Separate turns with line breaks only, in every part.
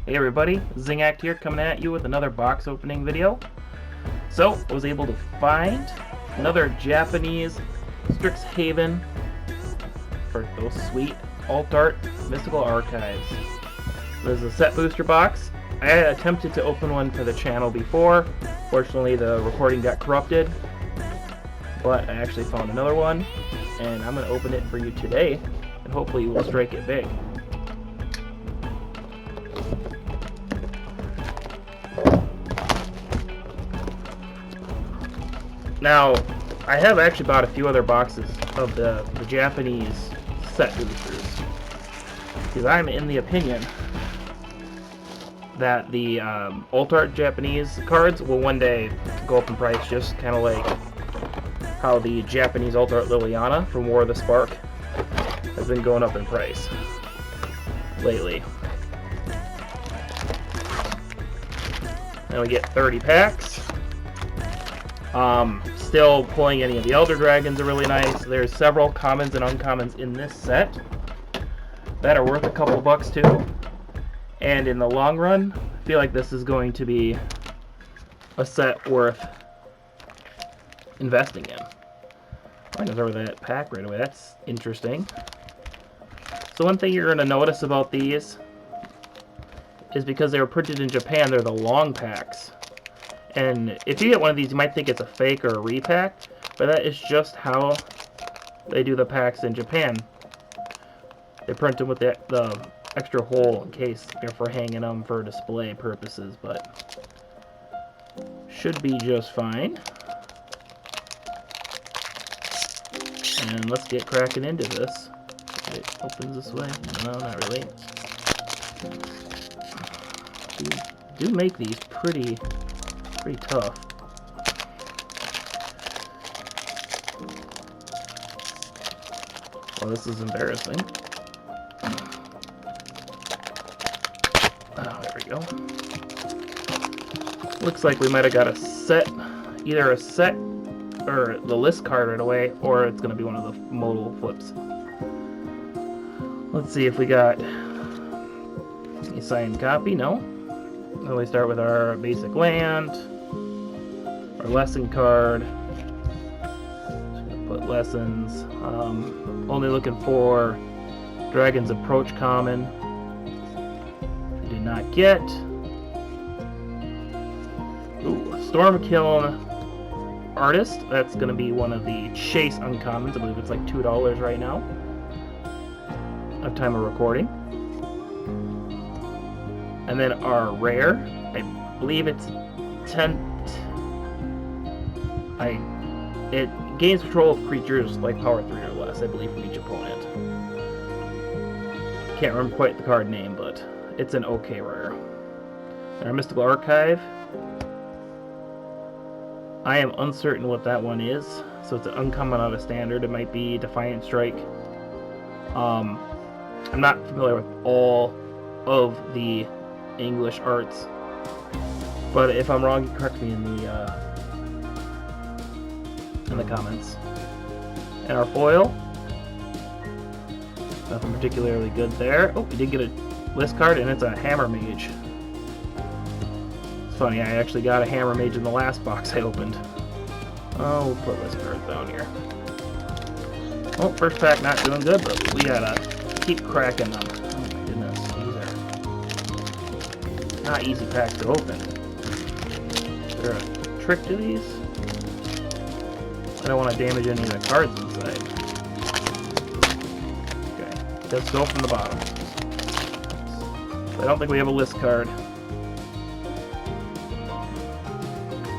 Hey everybody, Zingact here coming at you with another box opening video. So, I was able to find another Japanese Strixhaven for those sweet alt art mystical archives. This is a set booster box. I had attempted to open one for the channel before. Fortunately, the recording got corrupted, but I actually found another one, and I'm going to open it for you today, and hopefully you will strike it big. Now, I have actually bought a few other boxes of the Japanese set boosters, because I'm in the opinion that the alt art Japanese cards will one day go up in price, just kind of like how the Japanese alt art Liliana from War of the Spark has been going up in price lately. Now we get 30 packs. Still pulling any of the Elder Dragons are really nice. There's several commons and uncommons in this set that are worth a couple bucks too. And in the long run, I feel like this is going to be a set worth investing in. I can throw that pack right away. That's interesting. So one thing you're going to notice about these is because they were printed in Japan, they're the long packs. And if you get one of these, you might think it's a fake or a repack, but that is just how they do the packs in Japan. They print them with the extra hole in case they're for hanging them for display purposes, but should be just fine. And let's get cracking into this. It opens this way. No, not really. Do make these pretty tough. Well, this is embarrassing. Oh, there we go. Looks like we might have got a set, either a set or the list card right away, or it's going to be one of the modal flips. Let's see if we got a signed copy. No. Then we start with our basic land, our lesson card. Just gonna put lessons. Only looking for Dragon's Approach common. We did not get. Ooh, Stormkiln Artist. That's gonna be one of the Chase uncommons. I believe it's like $2 right now at time of recording. And then our rare, I believe it's it gains control of creatures like power 3 or less, I believe, from each opponent. Can't remember quite the card name, but it's an okay rare. And our Mystical Archive, I am uncertain what that one is, so it's an uncommon out of standard. It might be Defiant Strike. I'm not familiar with all of the English arts, but if I'm wrong, you correct me in the comments. And our foil, nothing particularly good there. Oh, we did get a list card, and it's a Hammer Mage. It's funny, I actually got a Hammer Mage in the last box I opened. Oh, we'll put list cards down here. Well, first pack not doing good, but we gotta keep cracking them. Oh my goodness, these are not easy packs to open. Is there a trick to these? I don't want to damage any of the cards inside. Okay, let's go from the bottom. I don't think we have a list card.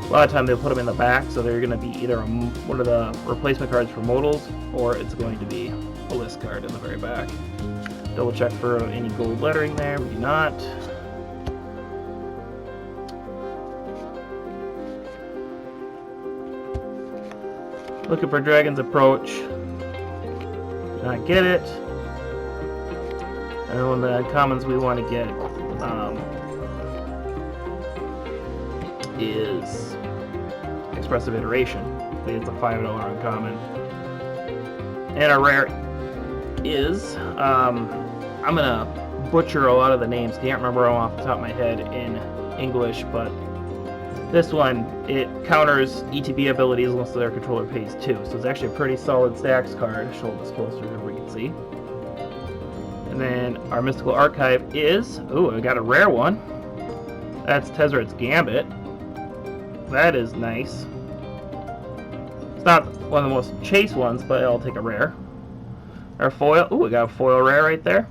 A lot of times they'll put them in the back, so they're going to be either one of the replacement cards for modals, or it's going to be a list card in the very back. Double check for any gold lettering there. We do not. Looking for Dragon's Approach. Did not get it. And one of the commons we want to get is Expressive Iteration. I think it's a $5 uncommon. And our rare is I'm gonna butcher a lot of the names. Can't remember them off the top of my head in English, but this one, it counters ETB abilities unless their controller pays 2. So it's actually a pretty solid stacks card. I'll show this closer so we can see. And then our Mystical Archive is... Ooh, I got a rare one. That's Tezzeret's Gambit. That is nice. It's not one of the most chase ones, but I'll take a rare. Our foil... Ooh, we got a foil rare right there.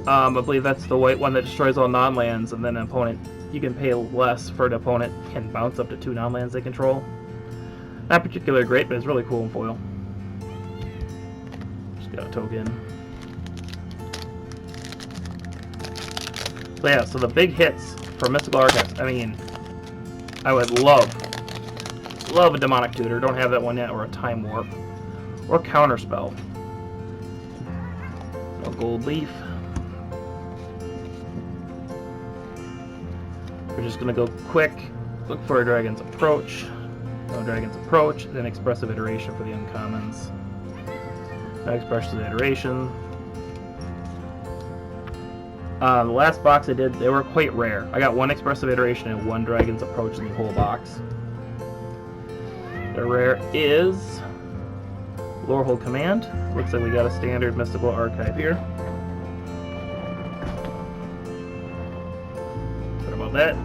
I believe that's the white one that destroys all non-lands, and then an opponent, you can pay less for an opponent can bounce up to 2 non-lands they control. Not particularly great, but it's really cool in foil. Just got a token. So yeah, so the big hits for Mystical Archives, I mean, I would love a Demonic Tutor, don't have that one yet, or a Time Warp, or Counterspell. No Gold Leaf. We're just going to go quick, look for a Dragon's Approach, no Dragon's Approach, then Expressive Iteration for the uncommons. No Expressive Iteration. The last box I did, they were quite rare. I got 1 Expressive Iteration and 1 Dragon's Approach in the whole box. The rare is Lorehold Command. Looks like we got a standard Mystical Archive here. What about that?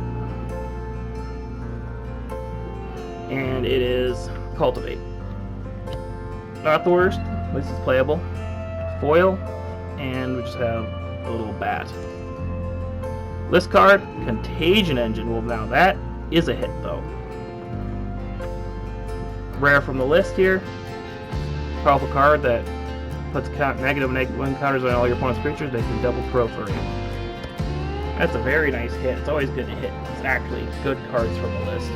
And it is Cultivate. Not the worst, at least it's playable. Foil, and we just have a little bat. List card, Contagion Engine. Well, now that is a hit, though. Rare from the list here. Powerful card that puts negative one counters on all your opponent's creatures. They can double proliferate. That's a very nice hit. It's always good to hit. It's actually good cards from the list.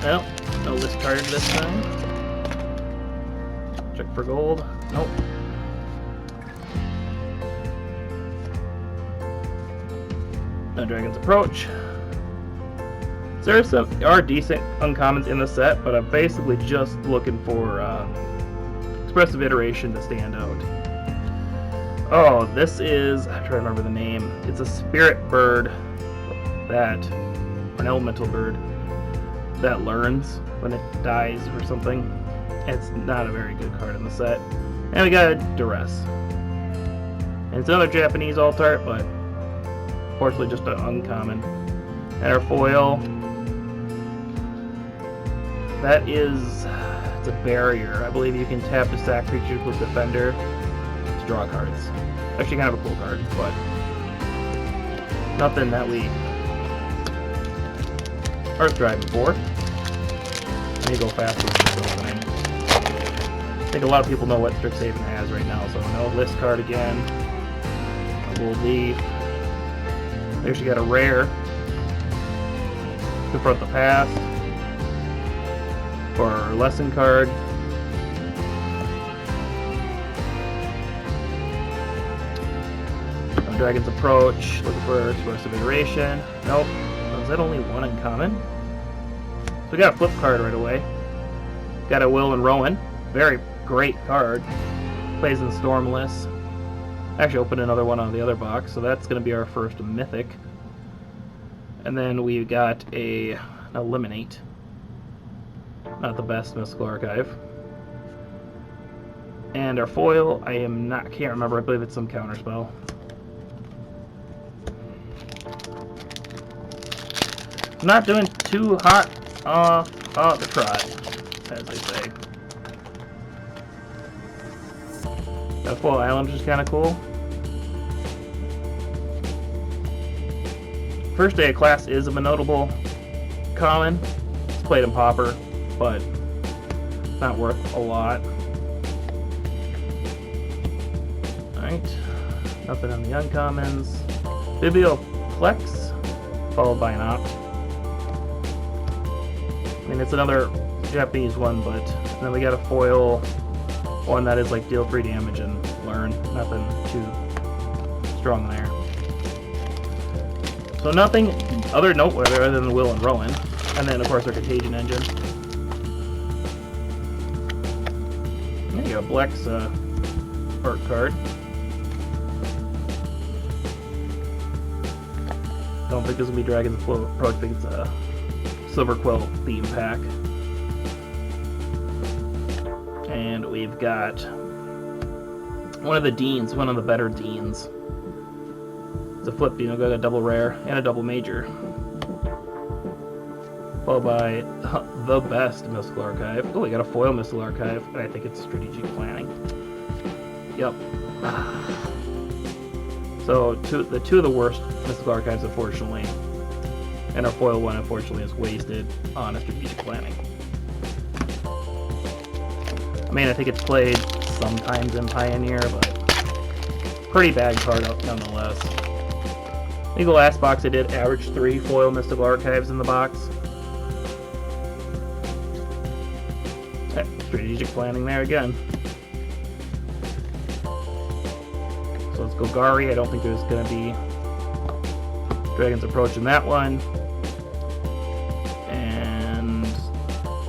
Well, no list card this time. Check for gold. Nope. No Dragon's Approach. There are decent uncommons in the set, but I'm basically just looking for Expressive Iteration to stand out. Oh, this is... I'm trying to remember the name. It's a spirit bird that... an elemental bird that learns when it dies or something. It's not a very good card in the set. And we got a Duress. And it's another Japanese alt art, but unfortunately just an uncommon. And our foil, that is, it's a barrier. I believe you can tap to sack creatures with Defender to draw cards. Actually kind of a cool card, but nothing that we Earth driving for. Let me go faster with this opening. I think a lot of people know what Strixhaven has right now, so no list card again. A Gold Leaf. There she got a rare. Confront the Past. For our lesson card. No Dragon's Approach. Looking for Expressive Iteration. Nope. Was that only 1 uncommon? So we got a flip card right away. Got a Will and Rowan. Very great card. Plays in Stormless. Actually opened another one on the other box, so that's going to be our first Mythic. And then we got an Eliminate. Not the best Mystical Archive. And our foil, can't remember, I believe it's some Counterspell. Not doing too hot off the trot, as they say. That Foil Island is kind of cool. First Day of Class is a notable common. It's played in Pauper, but it's not worth a lot. Alright, nothing on the uncommons. Biblioplex, followed by an Opt. I mean, it's another Japanese one, but then we got a foil one that is like deal 3 damage and learn. Nothing too strong there. So nothing other noteworthy other than Will and Rowan. And then, of course, our Contagion Engine. Yeah, you got a Blex art card. Don't think this will be Dragon's Approach. I think it's a Silver Quill theme pack. And we've got one of the Deans, one of the better Deans. It's a flip Dean. We've got a double rare and a double major. Followed by the best Mystical Archive. Oh, we got a foil Mystical Archive. I think it's Strategic Planning. Yep. So the two of the worst Mystical Archives, unfortunately, and our foil one, unfortunately, is wasted on a Strategic Planning. I mean, I think it's played sometimes in Pioneer, but pretty bad card nonetheless. I think the last box I did averaged 3 foil Mystical Archives in the box. Strategic Planning there again. So let's go Gari. I don't think there's going to be Dragon's Approach in that one. And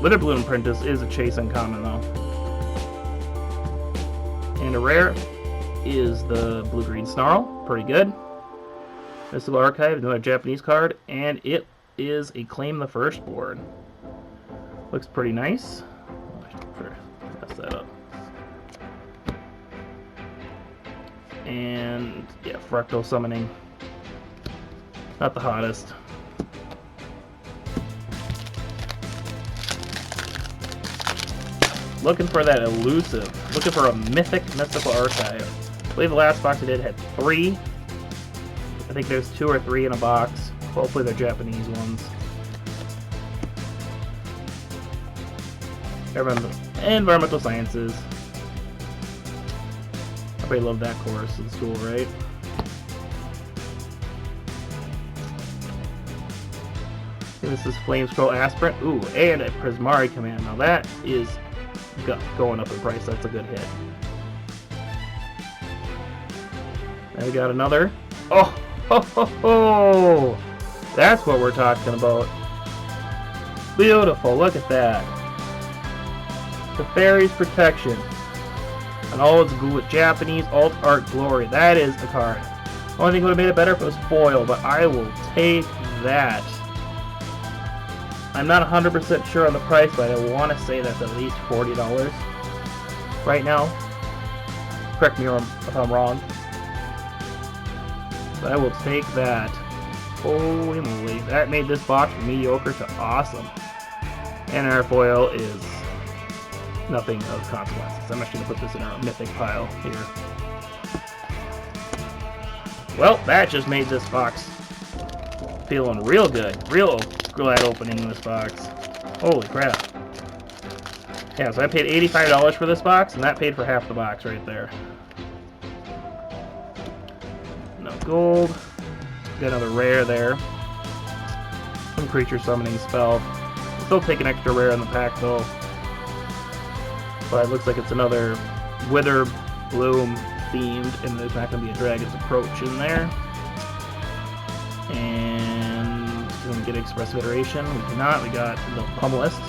Witherbloom Apprentice is a chase uncommon though. And a rare is the blue-green Snarl. Pretty good. Mystical Archive, another Japanese card, and it is a Claim the Firstborn. Looks pretty nice. Mess that up. And yeah, Fractal Summoning. Not the hottest. Looking for that elusive. Looking for a mythic Mystical Archive. I believe the last box I did had 3. I think there's 2 or 3 in a box. Hopefully they're Japanese ones. Environmental Sciences. Everybody loved that course in school, right? I think this is Flame Scroll Aspirant. Ooh, and a Prismari Command. Now that is going up in price. That's a good hit. Then we got another. Oh, ho, ho, ho! That's what we're talking about. Beautiful. Look at that. Teferi's Protection. And all its Japanese alt art glory. That is the card. Only thing would have made it better if it was foil, but I will take that. I'm not 100% sure on the price, but I want to say that's at least $40 right now. Correct me if I'm wrong. But I will take that. Holy moly. That made this box from mediocre to awesome. And our foil is nothing of consequence. I'm actually going to put this in our mythic pile here. Well, that just made this box feeling real good. Real glad opening this box. Holy crap. Yeah, so I paid $85 for this box, and that paid for half the box right there. No gold. Got another rare there. Some creature summoning spell. Still take an extra rare in the pack though. But it looks like it's another Wither Bloom themed, and there's not going to be a Dragon's Approach in there. And can we get Expressive Iteration? We cannot. We got the Pummelist.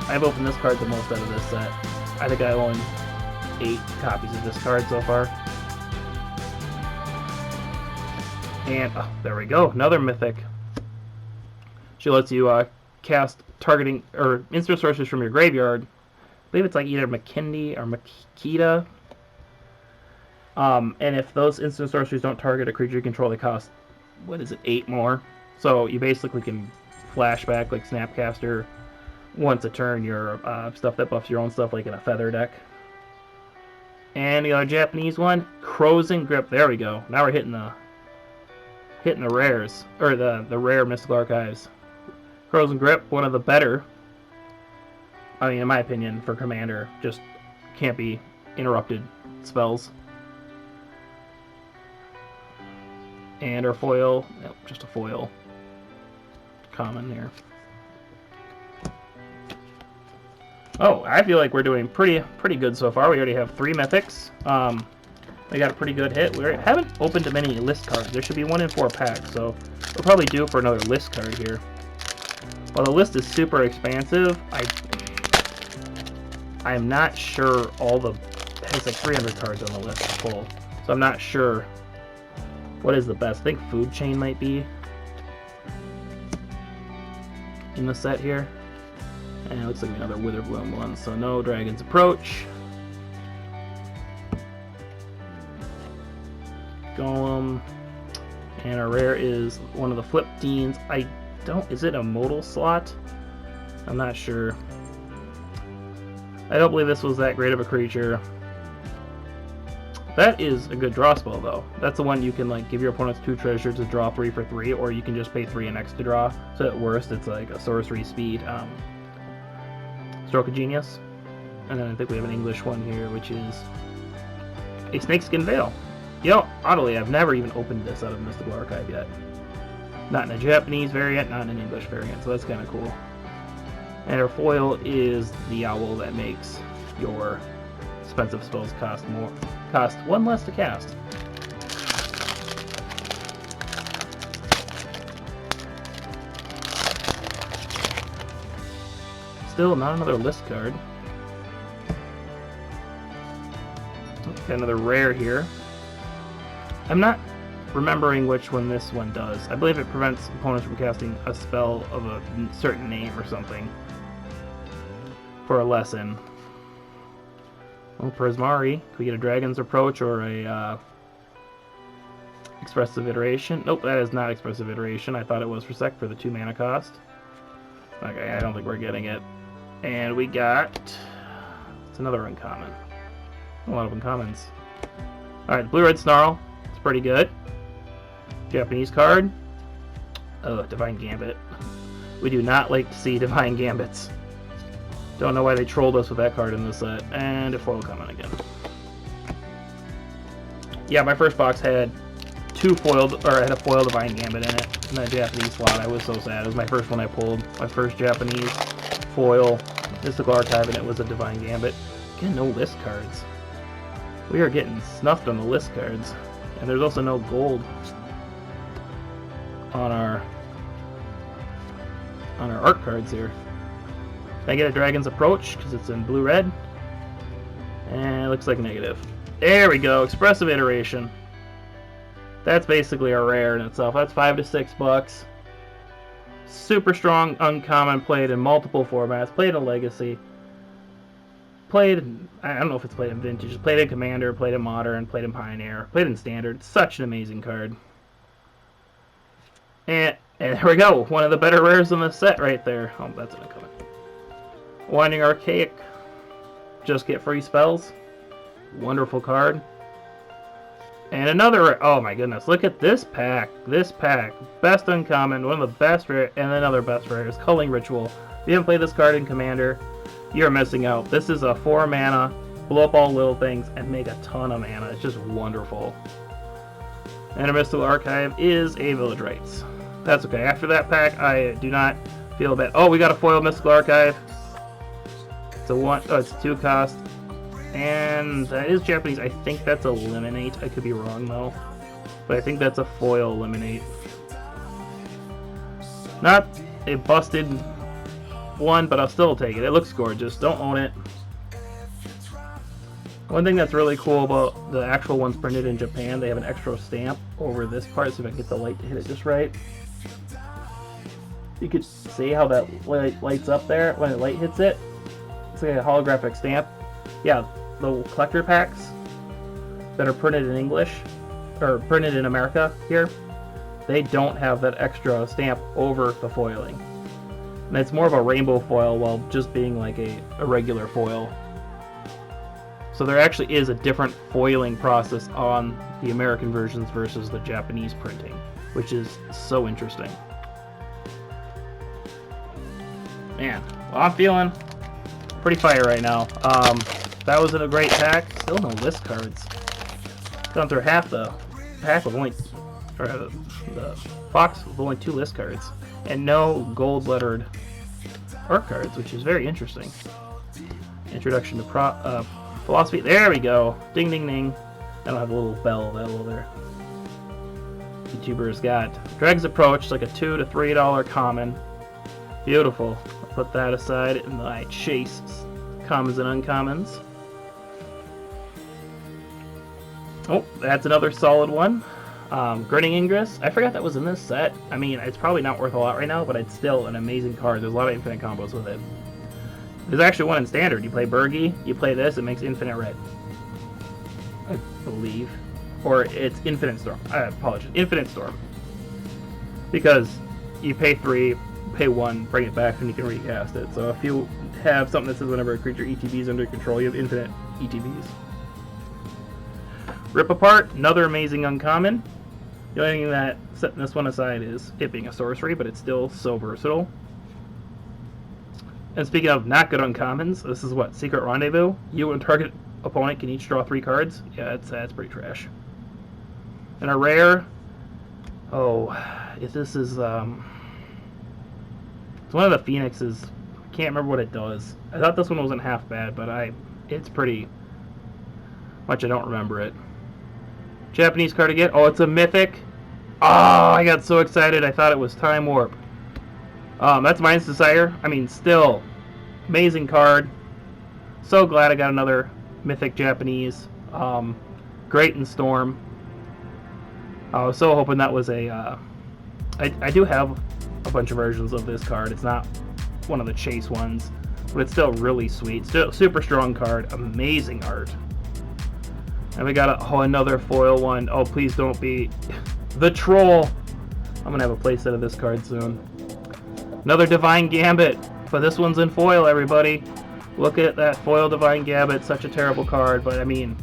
I've opened this card the most out of this set. I think I own 8 copies of this card so far. And oh, there we go, another mythic. She lets you cast targeting or instant sorceries from your graveyard. I believe it's like either Makindi or Makita. And if those instant sorceries don't target a creature you control, they cost, what is it, 8 more. So you basically can flashback like Snapcaster once a turn your stuff that buffs your own stuff, like in a feather deck. And the other Japanese one, Frozen Grip. There we go. Now we're hitting the rares, or the rare Mystical Archives. Frozen Grip, one of the better, I mean, in my opinion, for Commander, just can't be interrupted spells. And our foil, nope, just a foil common here. Oh, I feel like we're doing pretty good so far. We already have 3 mythics. We got a pretty good hit. We haven't opened many list cards. There should be 1 in 4 packs, so we're probably due for another list card here. While the list is super expansive, I'm not sure all the... It has like 300 cards on the list full. So I'm not sure what is the best. I think Food Chain might be in the set here. And it looks like another Witherbloom one, so no Dragon's Approach. Golem. And our rare is one of the Flip Deans. Is it a modal slot? I'm not sure. I don't believe this was that great of a creature. That is a good draw spell, though. That's the one you can like give your opponents 2 treasures to draw 3 for 3, or you can just pay 3 and X to draw. So at worst, it's like a sorcery speed. Stroke of Genius. And then I think we have an English one here, which is a Snakeskin Veil. You know, oddly, I've never even opened this out of Mystical Archive yet. Not in a Japanese variant, not in an English variant, so that's kind of cool. And our foil is the owl that makes your expensive spells cost 1 less to cast. Still not another list card. Got another rare here. I'm not remembering which one this one does. I believe it prevents opponents from casting a spell of a certain name or something for a lesson. Oh, Prismari. Can we get a Dragon's Approach or a Expressive Iteration? Nope, that is not Expressive Iteration. I thought it was for sec for the 2 mana cost. Okay, I don't think we're getting it. And we got... It's another uncommon. A lot of uncommons. Alright, Blue-Red Snarl. It's pretty good. Japanese card. Oh, Divine Gambit. We do not like to see Divine Gambits. Don't know why they trolled us with that card in this set. And a foil coming again. Yeah, my first box had a foil Divine Gambit in it. In that Japanese slot. I was so sad. It was my first one I pulled. My first Japanese foil Mystical Archive, and it was a Divine Gambit. Again, no list cards. We are getting snuffed on the list cards. And there's also no gold on our art cards here. Can I get a Dragon's Approach because it's in blue-red? And it looks like negative. There we go, Expressive Iteration. That's basically a rare in itself. That's $5 to $6. Super strong, uncommon, played in multiple formats, played in Legacy, played, I don't know if it's played in Vintage, played in Commander, played in Modern, played in Pioneer, played in Standard. Such an amazing card. And there we go, one of the better rares in the set right there. Oh, that's an uncommon. Winding Archaic. Just get free spells. Wonderful card. And another, oh my goodness, look at this pack. This pack. Best uncommon, one of the best rare, and another best rare is Culling Ritual. If you haven't played this card in Commander, you're missing out. This is a 4 mana, blow up all little things, and make a ton of mana. It's just wonderful. And our Mystical Archive is a Village Rites. That's okay. After that pack, I do not feel bad. Oh, we got a foil Mystical Archive. It's a 2 cost. And that is Japanese. I think that's Eliminate. I could be wrong though. But I think that's a foil Eliminate. Not a busted one, but I'll still take it. It looks gorgeous. Don't own it. One thing that's really cool about the actual ones printed in Japan, they have an extra stamp over this part. See if I can get the light to hit it just right. You could see how that lights up there when the light hits it. It's like a holographic stamp. Yeah, the collector packs that are printed in English, or printed in America here, they don't have that extra stamp over the foiling. And it's more of a rainbow foil while just being like a regular foil. So there actually is a different foiling process on the American versions versus the Japanese printing, which is so interesting. Man, well, I'm feeling pretty fire right now. That was in a great pack. Still no list cards. Gone through half the pack with only, or the box with only 2 list cards, and no gold-lettered art cards, which is very interesting. Introduction to Philosophy. There we go. Ding, ding, ding. I don't have a little bell available there. YouTuber's got Dragon's Approach, like a $2 to $3 common. Beautiful. I'll put that aside in my chase commons and uncommons. Oh, that's another solid one. Grinning Ingress. I forgot that was in this set. I mean, it's probably not worth a lot right now, but it's still an amazing card. There's a lot of infinite combos with it. There's actually one in Standard. You play Bergie, you play this, it makes infinite red. I believe. Or it's Infinite Storm. I apologize. Infinite Storm. Because you pay 3, pay 1, bring it back, and you can recast it. So if you have something that says whenever a creature ETB is under control, you have infinite ETBs. Rip Apart, another amazing uncommon. The only thing that setting this one aside is it being a sorcery, but it's still so versatile. And speaking of not good uncommons, this is what? Secret Rendezvous? You and target opponent can each draw 3 cards? Yeah, that's pretty trash. And a rare... Oh, if this is... It's one of the Phoenixes. I can't remember what it does. I thought this one wasn't half bad, but it's pretty much I don't remember it. Japanese card again. Oh, it's a mythic. Oh, I got so excited. I thought it was Time Warp. That's Mind's Desire. I mean, still, amazing card. So glad I got another mythic Japanese. Great in Storm. I was so hoping that was a... I do have a bunch of versions of this card. It's not one of the chase ones, but it's still really sweet. Still super strong card. Amazing art. And we got another foil one. Oh, please don't be the Troll. I'm going to have a playset of this card soon. Another Divine Gambit. But this one's in foil, everybody. Look at that foil Divine Gambit. Such a terrible card. But, I mean,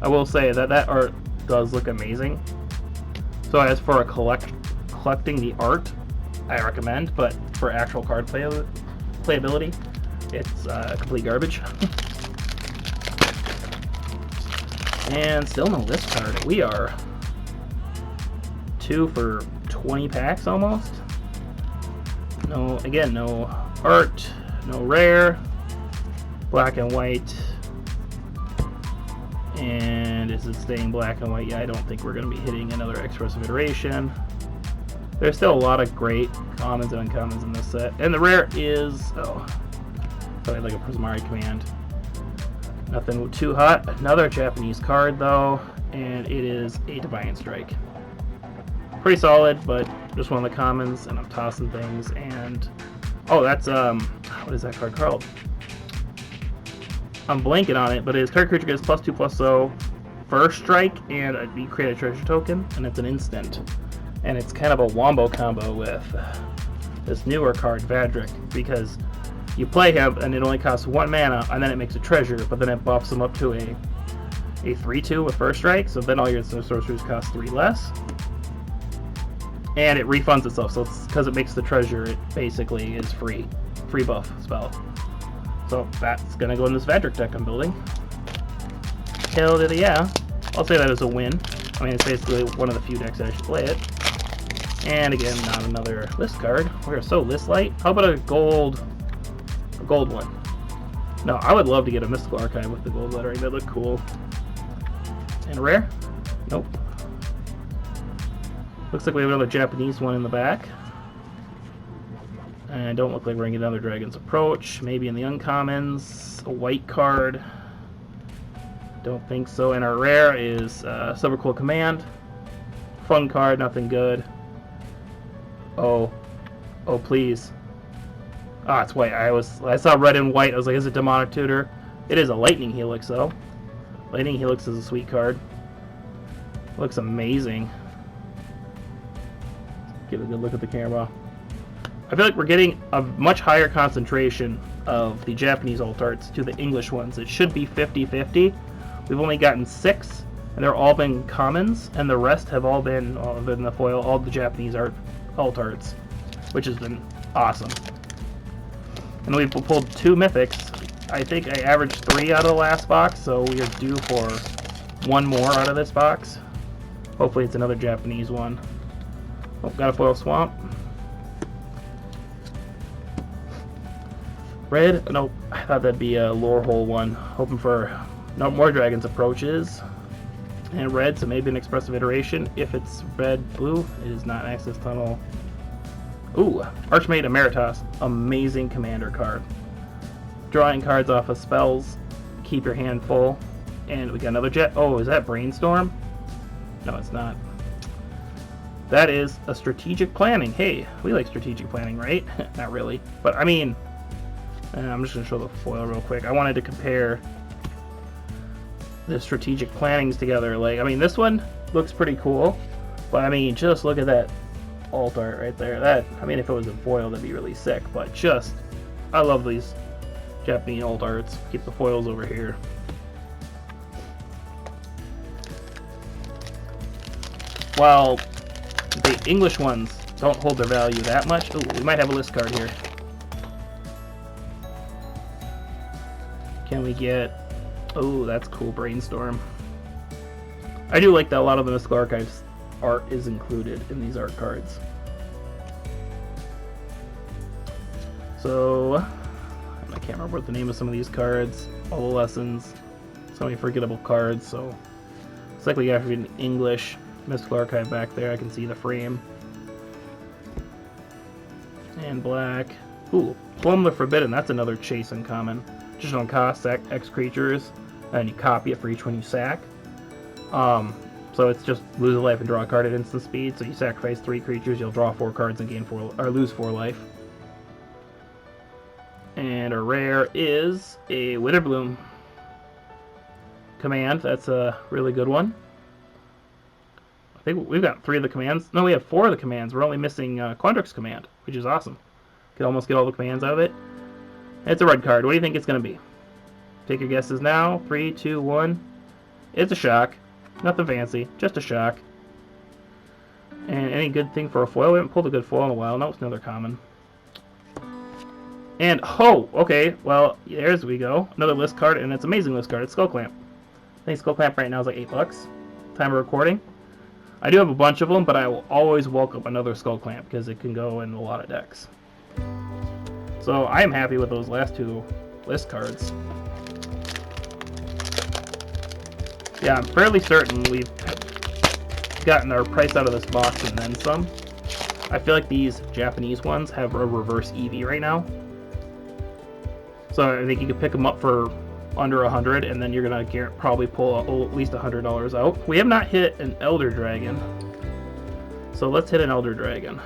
I will say that art does look amazing. So as for collecting the art, I recommend. But for actual card playability, it's complete garbage. And still no list card. We are 2 for 20 packs almost. No, again, no art, no rare, black and white. And is it staying black and white? Yeah, I don't think we're going to be hitting another Expressive Iteration. There's still a lot of great commons and uncommons in this set. And the rare is, oh, probably like a Prismari Command. Nothing too hot. Another Japanese card, though, and it is a Divine Strike. Pretty solid, but just one of the commons, and I'm tossing things, and... Oh, that's, what is that card called? I'm blanking on it, but it is target creature gets +2/+0 first strike, and you create a treasure token, and it's an instant. And it's kind of a wombo combo with this newer card, Vadric, because... You play him, and it only costs 1 mana, and then it makes a treasure, but then it buffs him up to a 3/2 with first strike, so then all your sorceries cost 3 less. And it refunds itself, so it's because it makes the treasure, it basically is free buff spell. So that's gonna go in this Vadric deck I'm building. Hell to the yeah. I'll say that as a win. I mean, it's basically one of the few decks that I should play it. And again, not another list card. We are so list light. How about a gold one? No, I would love to get a Mystical Archive with the gold lettering. That'd look cool. And rare? Nope. Looks like we have another Japanese one in the back. And don't look like we're going to get another Dragon's Approach. Maybe in the uncommons. A white card. Don't think so. And our rare is Silver Quill Command. Fun card, nothing good. Oh, please. Ah, it's white. I saw red and white. I was like, is it Demonic Tutor? It is a Lightning Helix, though. Lightning Helix is a sweet card. Looks amazing. Get a good look at the camera. I feel like we're getting a much higher concentration of the Japanese alt arts to the English ones. It should be 50-50. We've only gotten 6, and they're all been commons, and the rest have all been, other than the foil, all the Japanese alt arts, which has been awesome. And we've pulled 2 mythics. I think I averaged 3 out of the last box, so we are due for 1 more out of this box. Hopefully it's another Japanese one. Oh, got a foil Swamp. Red? Nope. I thought that'd be a Lorehole one. Hoping for no more Dragon's Approaches. And red, so maybe an Expressive Iteration. If it's red-blue, it is not Access Tunnel. Ooh, Archmage Emeritus. Amazing commander card. Drawing cards off of spells. Keep your hand full. And we got another jet. Oh, is that Brainstorm? No, it's not. That is a strategic planning. Hey, we like strategic planning, right? Not really. But, I mean, I'm just going to show the foil real quick. I wanted to compare the strategic plannings together. Like, I mean, this one looks pretty cool. But, I mean, just look at that alt art right there. That, I mean, if it was in foil, that'd be really sick. But just, I love these Japanese alt arts. Keep the foils over here. While the English ones don't hold their value that much. Ooh, we might have a list card here. Can we get... Oh, that's cool, Brainstorm. I do like that a lot of the Mystical Archives art is included in these art cards. So, I can't remember what the name of some of these cards. All the lessons. So many forgettable cards, so... It's like we got in English. Mystical Archive back there, I can see the frame. And black. Ooh, Plumb the Forbidden, that's another chase uncommon. Just on cost, sack X creatures, and you copy it for each one you sack. So it's just lose a life and draw a card at instant speed, so you sacrifice 3 creatures, you'll draw 4 cards and gain 4, or lose 4 life. And a rare is a Witherbloom command, that's a really good one. I think we've got 3 of the commands. No, we have 4 of the commands. We're only missing Quandrix command, which is awesome. Could almost get all the commands out of it. It's a red card. What do you think it's going to be? Take your guesses now. 3, 2, 1. It's a shock. Nothing fancy. Just a shock. And any good thing for a foil? We haven't pulled a good foil in a while. No, it's another common. And, oh, okay. Well, there's we go. Another list card, and it's an amazing list card. It's Skullclamp. I think Skullclamp right now is like $8. Time of recording. I do have a bunch of them, but I will always welcome another Skullclamp because it can go in a lot of decks. So I am happy with those last 2 list cards. Yeah, I'm fairly certain we've gotten our price out of this box and then some. I feel like these Japanese ones have a reverse EV right now. So I think you could pick them up for under 100, and then you're gonna probably pull at least $100 out. We have not hit an Elder Dragon, so let's hit an Elder Dragon.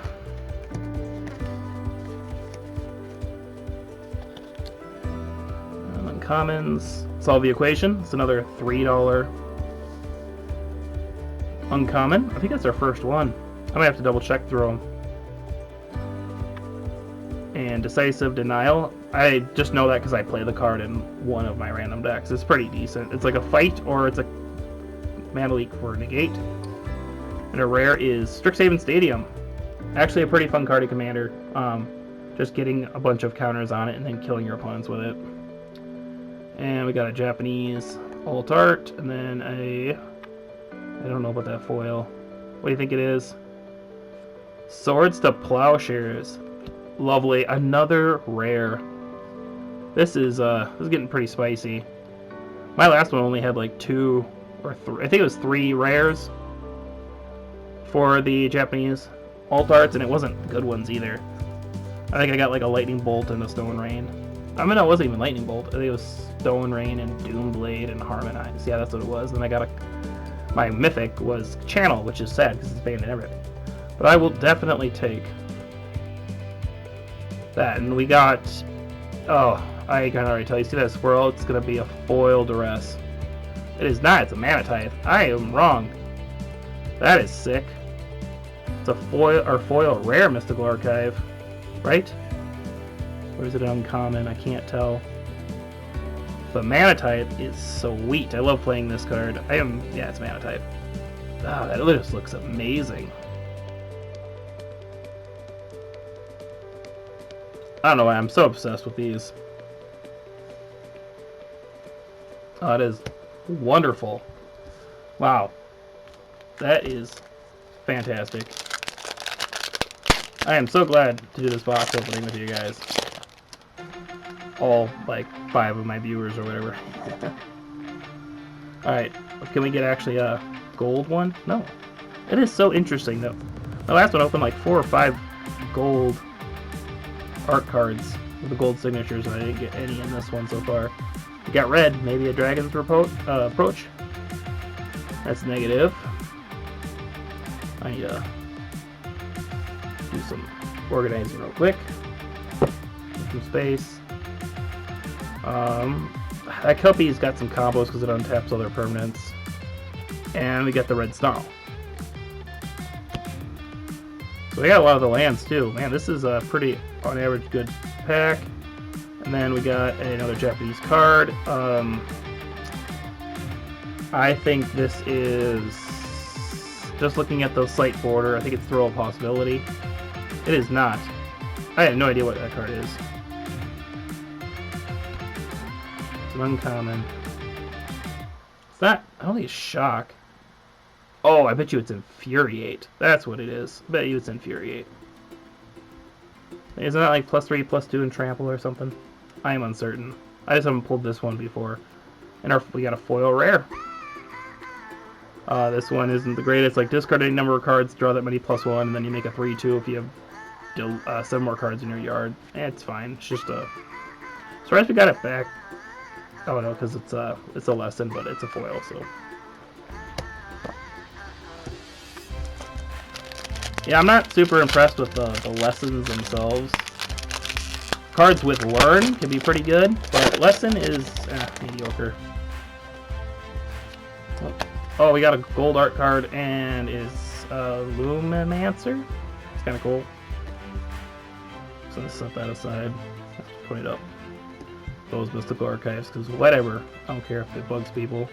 Uncommons, solve the equation. It's another $3 uncommon. I think that's our first one. I might have to double check through them. And Decisive Denial. I just know that because I play the card in one of my random decks. It's pretty decent. It's like a fight, or it's a mana leak for negate. And a rare is Strixhaven Stadium. Actually a pretty fun card to commander. Just getting a bunch of counters on it and then killing your opponents with it. And we got a Japanese alt art, and then I don't know about that foil. What do you think it is? Swords to Plowshares. Lovely. Another rare. This is getting pretty spicy. My last one only had like 2 or 3. I think it was 3 rares for the Japanese alt arts, and it wasn't good ones either. I think I got like a Lightning Bolt and a Stone Rain. I mean, it wasn't even Lightning Bolt. I think it was Stone Rain and Doomblade and Harmonize. Yeah, that's what it was. Then I got my Mythic was Channel, which is sad because it's banned and everything. But I will definitely take that. And we got, oh, I can already tell you. See that swirl? It's going to be a foil Duress. It is not. It's a Mana Tithe. I am wrong. That is sick. It's a foil rare Mystical Archive, right? Or is it uncommon? I can't tell. But Mana Tithe is sweet. I love playing this card. Yeah, it's Mana Tithe. Ah, that just looks amazing. I don't know why I'm so obsessed with these. Oh, it is wonderful. Wow. That is fantastic. I am so glad to do this box opening with you guys. All, like, 5 of my viewers or whatever. Alright, can we get actually a gold one? No. It is so interesting, though. My last one opened like 4 or 5 gold art cards with the gold signatures. I didn't get any in this one so far. We got red, maybe a dragon's approach. That's negative. I need to do some organizing real quick. Some space. That Kelpie's got some combos because it untaps other permanents. And we got the red snarl. So we got a lot of the lands too. Man, this is a pretty, on average, good pack. And then we got another Japanese card. I think this is, just looking at the site border, I think it's Throw a Possibility. It is not. I have no idea what that card is. It's an uncommon. It's not, I don't think it's Shock. Oh, I bet you it's Infuriate. That's what it is. I bet you it's Infuriate. Isn't that like +3, +2 and Trample or something? I am uncertain. I just haven't pulled this one before. And we got a foil rare. This one isn't the greatest. Like, discard any number of cards, draw that many +1, and then you make a 3/2 if you have 7 more cards in your yard. It's fine. It's just a... Surprised we got it back. Oh no, because it's a lesson, but it's a foil, so... Yeah, I'm not super impressed with the lessons themselves. Cards with Learn can be pretty good, but Lesson is mediocre. Oh, we got a gold art card, and is Luminancer. It's kind of cool. So let's set that aside. Let's put it up. Those mystical archives, because whatever. I don't care if it bugs people.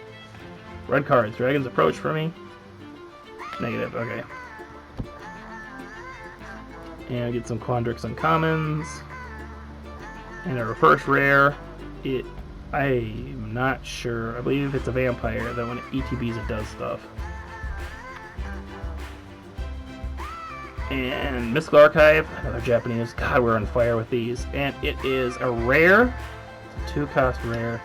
Red cards. Dragon's Approach for me. Negative. Okay. And get some Quandrix Uncommons. And a reverse rare. I'm not sure. I believe it's a vampire that when it ETBs it does stuff. And Mystical Archive, another Japanese. God, we're on fire with these. And it is a rare. It's a 2-cost rare.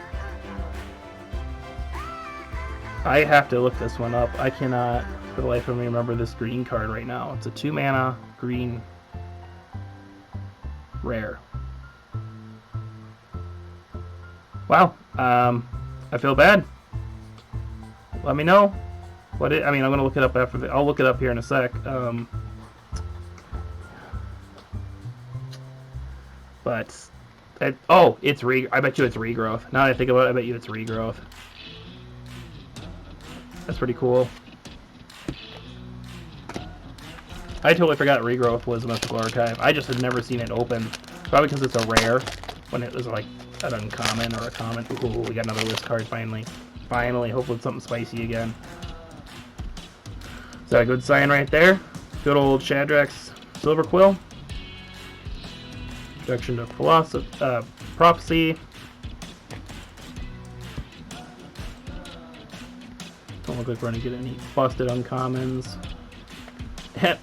I have to look this one up. I cannot, for the life of me, remember this green card right now. It's a 2-mana green rare. Wow. I feel bad. Let me know. I'm gonna look it up after I'll look it up here in a sec. I bet you it's Regrowth. Now that I think about it, I bet you it's Regrowth. That's pretty cool. I totally forgot Regrowth was a Mystical Archive. I just had never seen it open. Probably because it's a rare, when it was like an uncommon or a common. Ooh, we got another list card finally. Finally, hopefully it's something spicy again. Is that a good sign right there? Good old Shadrack's Silver Quill. Introduction to Prophecy. Don't look like we're going to get any busted uncommons.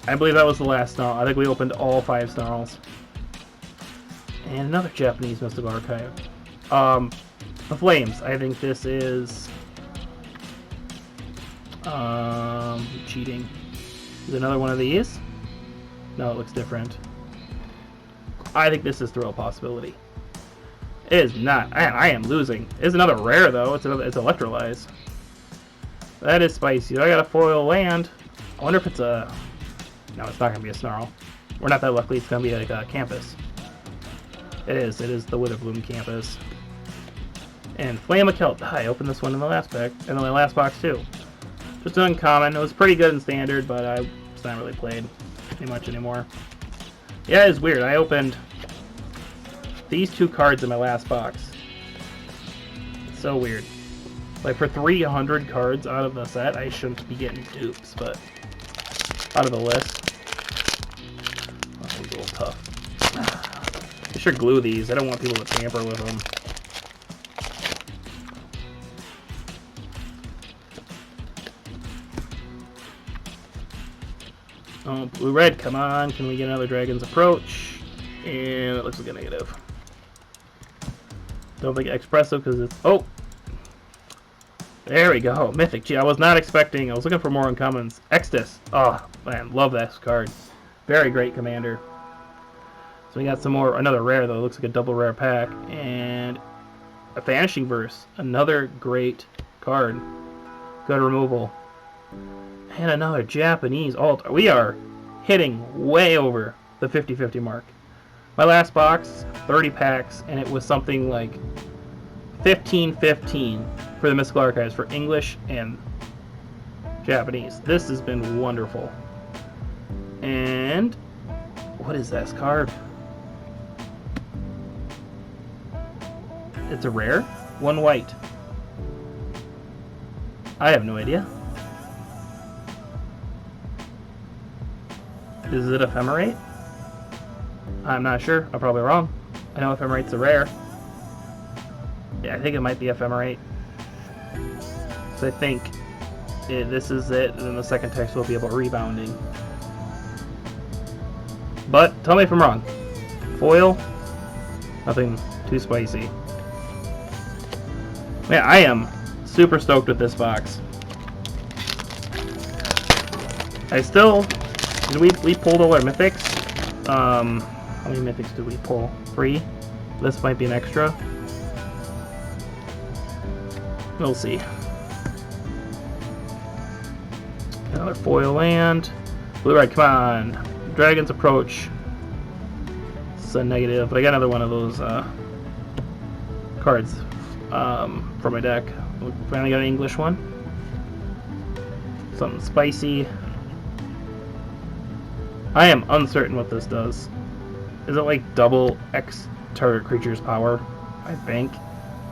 I believe that was the last snarl. I think we opened all 5 snarls. And another Japanese Mystical Archive. The Flames. I think this is... cheating. Is another one of these? No, it looks different. I think this is Throw a Possibility. It is not. I am losing. It's another rare, though. It's Electrolyze. That is spicy. I got a foil land. I wonder if it's a... No, it's not going to be a Snarl. We're not that lucky. It's going to be like a Campus. It is the Witherbloom Campus. And Flame of Kelp. I opened this one in the last pack. And in my last box, too. Just an uncommon. It was pretty good in Standard, but it's not really played too much anymore. Yeah, it's weird. I opened these 2 cards in my last box. It's so weird. Like, for 300 cards out of the set, I shouldn't be getting dupes, but out of the list. That was a little tough. I should glue these. I don't want people to tamper with them. Oh, blue-red, come on. Can we get another Dragon's Approach? And it looks like a negative. Don't think Expressive because it's... Oh! There we go. Mythic. Gee, I was not expecting... I was looking for more uncommons. Extus. Oh, man. Love this card. Very great commander. So we got some more, another rare though. It looks like a double rare pack, and a Vanishing Verse, another great card. Good removal, and another Japanese alt. We are hitting way over the 50-50 mark. My last box, 30 packs, and it was something like 15-15 for the Mystical Archives for English and Japanese. This has been wonderful. And what is this card? It's a rare, 1 white. I have no idea. Is it Ephemerate? I'm not sure. I'm probably wrong. I know Ephemerate's a rare. Yeah, I think it might be Ephemerate. So I think this is it, and then the second text will be about rebounding. But tell me if I'm wrong. Foil? Nothing too spicy. Man, I am super stoked with this box. I still... We pulled all our mythics. How many mythics did we pull? 3? This might be an extra. We'll see. Another foil land. Blue red, come on. Dragon's Approach. It's a negative, but I got another one of those cards for my deck. We finally got an English one. Something spicy. I am uncertain what this does. Is it like double X target creature's power? I think.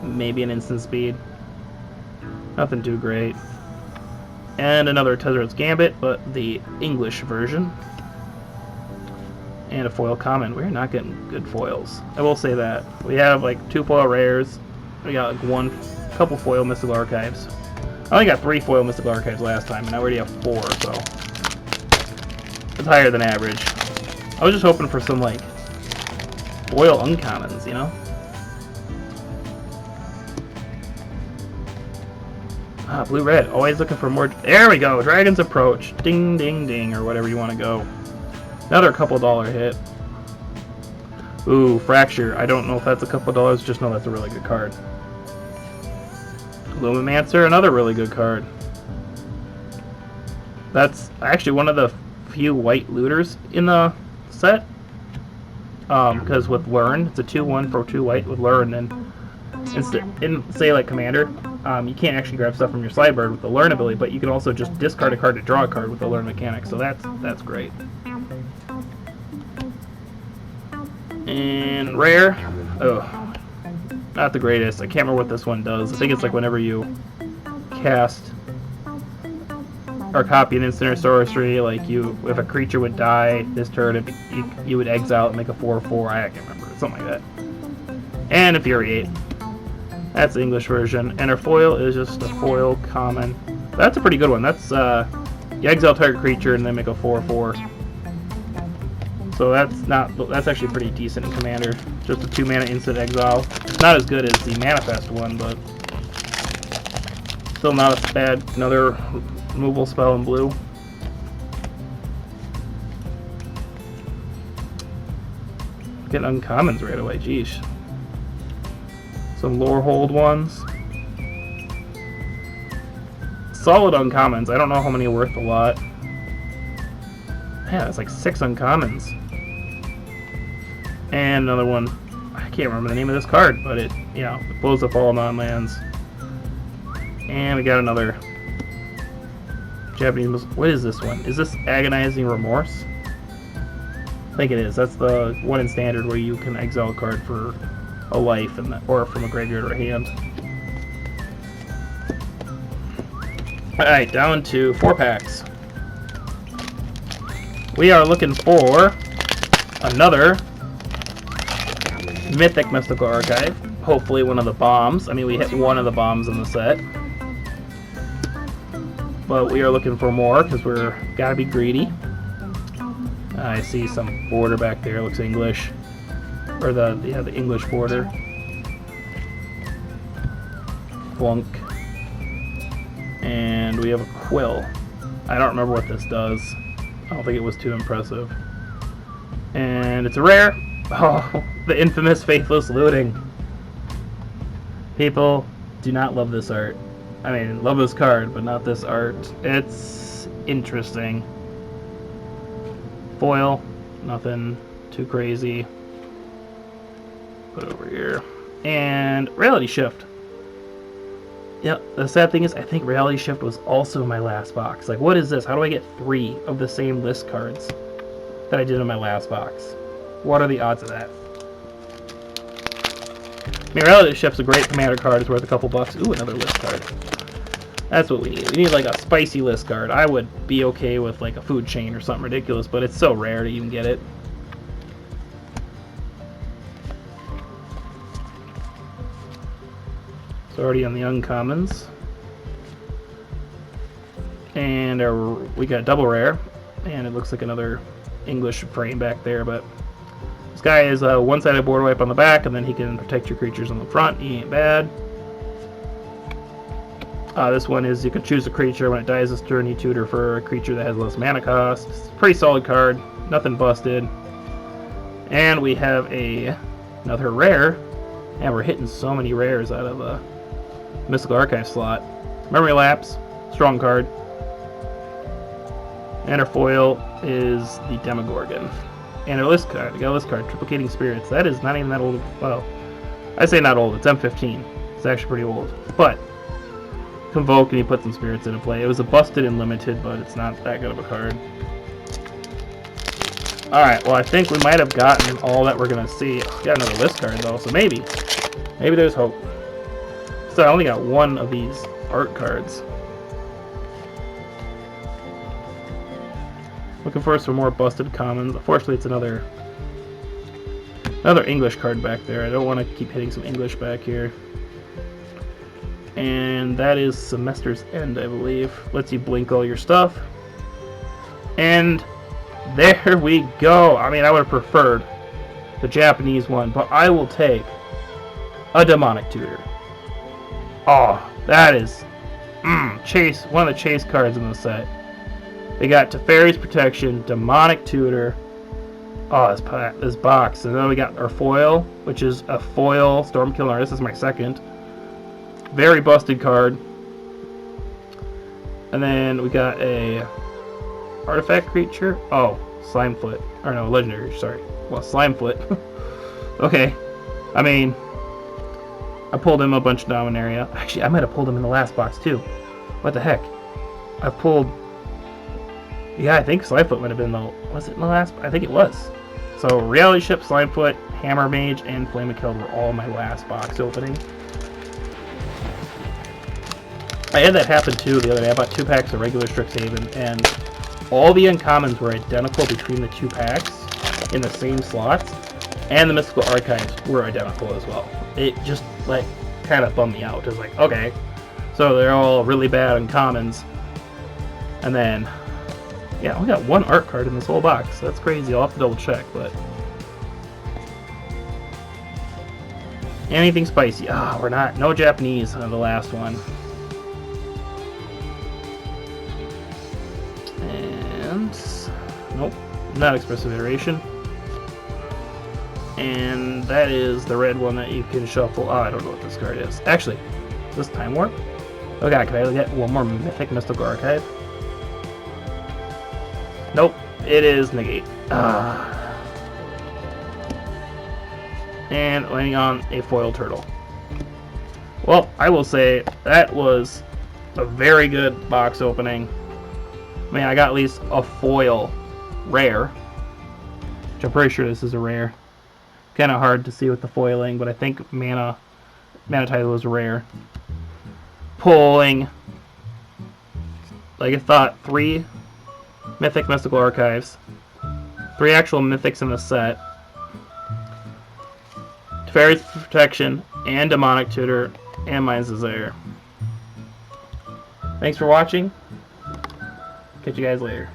Maybe an instant speed. Nothing too great. And another Tezzer's Gambit, but the English version. And a foil common. We're not getting good foils. I will say that. We have like 2 foil rares. We got like couple foil Mystical Archives. I only got 3 foil Mystical Archives last time, and I already have 4, so it's higher than average. I was just hoping for some like foil uncommons, you know? Ah, blue-red. Always looking for more. There we go. Dragon's Approach. Ding, ding, ding, or whatever you want to go. Another couple dollar hit. Ooh, Fracture. I don't know if that's a couple dollars. Just know that's a really good card. Lumimancer. Another really good card. That's actually one of the few white looters in the set. Because with Learn, it's a 2/1 for 2 white with Learn, and in say like Commander, you can't actually grab stuff from your sideboard with the Learn ability, but you can also just discard a card to draw a card with the Learn mechanic. So that's great. And rare, oh, not the greatest. I can't remember what this one does. I think it's like whenever you cast or copy an instant or sorcery, like if a creature would die this turn, you would exile and make a 4/4. I can't remember, something like that. And Infuriate. That's the English version. And our foil is just a foil common. That's a pretty good one. That's you exile target creature and then make a 4/4. So that's actually pretty decent in Commander. Just a 2 mana instant exile. It's not as good as the Manifest one, but still not as bad. Another removal spell in blue. Getting uncommons right away, geesh. Some lore hold ones. Solid uncommons. I don't know how many are worth a lot. Man, it's like 6 uncommons. And another one. I can't remember the name of this card, but it blows up all non-lands. And we got another Japanese. What is this one? Is this Agonizing Remorse? I think it is. That's the one in Standard where you can exile a card for a life or from a graveyard or a hand. Alright, down to 4 packs. We are looking for another Mythic Mystical Archive. Hopefully one of the bombs. I mean, we hit one of the bombs in the set. But we are looking for more because we're gotta be greedy. I see some border back there. Looks English. Or the English border. Flunk. And we have a Quill. I don't remember what this does. I don't think it was too impressive. And it's a rare. Oh, the infamous faithless looting. People do not love this art. I mean, love this card, but not this art. It's interesting. Foil, nothing too crazy. Put it over here. And Reality Shift. Yeah, the sad thing is, I think Reality Shift was also in my last box. Like, what is this? How do I get 3 of the same list cards that I did in my last box? What are the odds of that? I mean, Reality Shift's a great commander card. It's worth a couple bucks. Ooh, another list card. That's what we need. We need, like, a spicy list card. I would be okay with, like, a food chain or something ridiculous, but it's so rare to even get it. It's already on the uncommons. And we got double rare. And it looks like another English frame back there, but this guy is a one-sided border wipe on the back, and then he can protect your creatures on the front. He ain't bad. This one is you can choose a creature. When it dies this turn, you tutor for a creature that has less mana cost. It's a pretty solid card. Nothing busted. And we have another rare. And we're hitting so many rares out of a Mystical Archive slot. Memory Lapse. Strong card. And our foil is the Demogorgon. And our list card. We got a list card. Triplicating Spirits. That is not even that old. Well, I say not old. It's M15. It's actually pretty old. But Convoke and you put some spirits into play. It was a busted and limited, but it's not that good of a card. Alright, well I think we might have gotten all that we're gonna see. Got another list card though, so maybe there's hope. So I only got one of these art cards. Looking for some more busted commons. Unfortunately, it's another English card back there. I don't want to keep hitting some English back here. And that is Semester's End, I believe. Lets you blink all your stuff. And there we go. I mean, I would have preferred the Japanese one, but I will take a Demonic Tutor. Oh, that is Chase, one of the Chase cards in the set. We got Teferi's Protection, Demonic Tutor. Oh, this box. And then we got our foil, which is a foil Stormkilling Artist. This is my second. Very busted card. And then we got a artifact creature. Oh, Slimefoot. Or no, legendary, sorry. Well, Slimefoot. Okay. I mean, I pulled him a bunch of Dominaria. Actually, I might have pulled him in the last box too. What the heck? I pulled... Yeah, I think Slimefoot might have been the... Was it in the last? I think it was. So, Reality Ship, Slimefoot, Hammer Mage, and Flame of Keld were all my last box opening. I had that happen too the other day. I bought 2 packs of regular Strixhaven, and all the uncommons were identical between the 2 packs in the same slots, and the Mystical Archives were identical as well. It just, like, kind of bummed me out. It was like, okay, so they're all really bad uncommons, and then... Yeah, I only got 1 art card in this whole box. That's crazy. I'll have to double check, but... Anything spicy? Ah, we're not. No Japanese on the last one. And... Nope. Not Expressive Iteration. And that is the red one that you can shuffle. Oh, I don't know what this card is. Actually, is this Time Warp? Oh god, can I get one more Mythic Mystical Archive? Nope, it is Negate. And landing on a foil turtle. Well, I will say that was a very good box opening. I mean, I got at least a foil rare, which I'm pretty sure this is a rare. Kind of hard to see with the foiling, but I think Mana Title was rare. Pulling, like I thought, 3 Mythic Mystical Archives, 3 actual Mythics in the set, Teferi's Protection, and Demonic Tutor, and Mind's Desire. Thanks for watching. Catch you guys later.